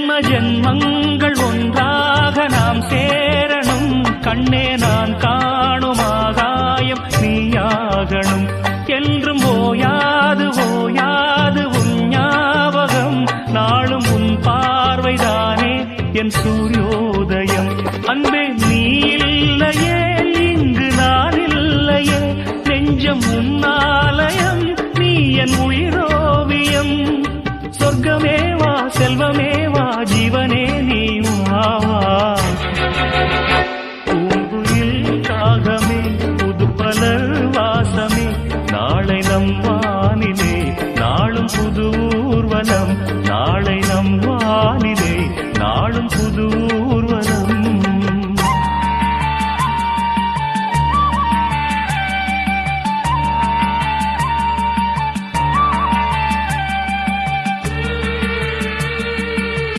ஜென்ம ஜென்மங்கள் ஒன்றாக நாம் சேரணும். கண்ணே நான் காணும் ஆகாயம் நீயாகணும். என்றும் ஓயாது ஓயாது உன் ஞாபகம். நாளும் உன் பார்வைதானே என் சூரியோதயம். அன்பே நீ இல்லையே இங்கு நான் இல்லையே. நெஞ்சம் உன்னாலயம் நீ என் உயிரோவியம். சொர்க்கமேவா செல்வமேவா ஜீவனே நீ